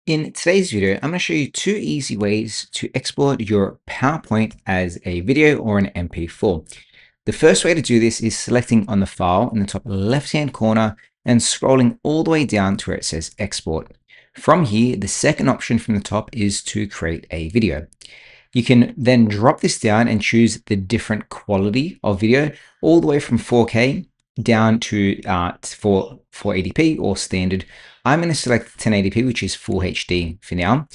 In today's video, I'm going to show you two easy ways to export your PowerPoint as a video or an MP4. The first way to do this is selecting on the file in the top left-hand corner and scrolling all the way down to where it says export. From here, the second option from the top is to create a video. You can then drop this down and choose the different quality of video, all the way from 4K down to 480p or standard. I'm going to select 1080p, which is full HD for now.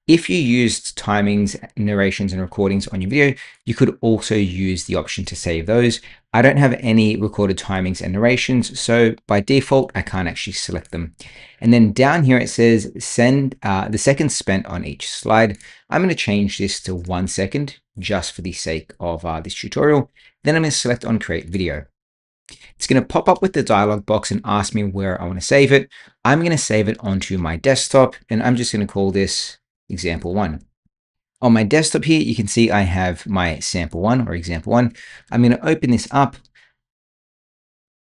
If you used timings, narrations, and recordings on your video, you could also use the option to save those. I don't have any recorded timings and narrations, so by default, I can't actually select them. And then down here, it says send the seconds spent on each slide. I'm going to change this to 1 second just for the sake of this tutorial. Then I'm going to select on create video. It's going to pop up with the dialog box and ask me where I want to save it. I'm going to save it onto my desktop, and I'm just going to call this example 1. On my desktop here, you can see I have my sample 1 or example 1. I'm going to open this up,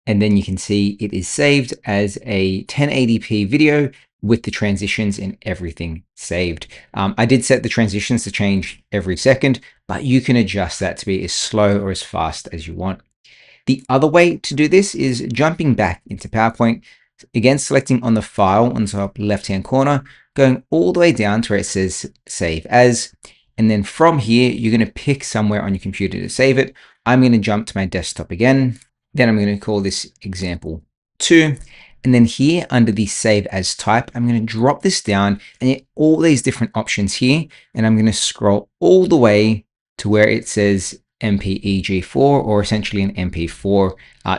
and then you can see it is saved as a 1080p video with the transitions and everything saved. I did set the transitions to change every second, but you can adjust that to be as slow or as fast as you want. The other way to do this is jumping back into PowerPoint, again selecting on the file on the top left-hand corner, going all the way down to where it says save as, and then from here, you're going to pick somewhere on your computer to save it. I'm going to jump to my desktop again. Then I'm going to call this example 2. And then here under the save as type, I'm going to drop this down and get all these different options here. And I'm going to scroll all the way to where it says MPEG4 or essentially an MP4,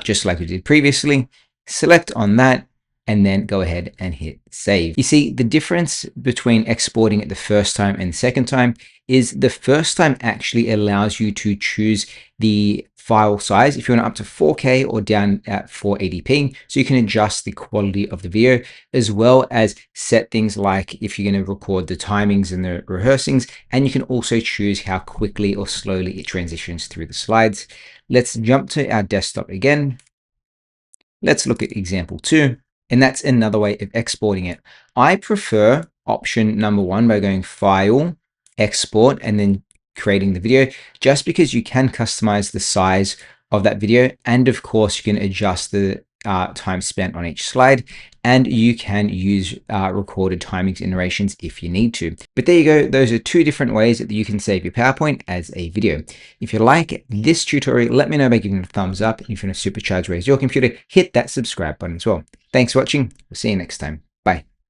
just like we did previously. Select on that and then go ahead and hit save. You see, the difference between exporting it the first time and the second time is the first time actually allows you to choose the file size if you want up to 4K or down at 480p, so you can adjust the quality of the video, as well as set things like if you're going to record the timings and the rehearsings, and you can also choose how quickly or slowly it transitions through the slides. Let's jump to our desktop again. Let's look at example 2. And that's another way of exporting it. I prefer option number 1 by going File, Export, and then creating the video, just because you can customize the size of that video. And of course, you can adjust the time spent on each slide, and you can use recorded timings and narrations if you need to. But there you go. Those are two different ways that you can save your PowerPoint as a video. If you like this tutorial, let me know by giving it a thumbs up. And if you want to supercharge raise your computer, hit that subscribe button as well. Thanks for watching. We'll see you next time. Bye.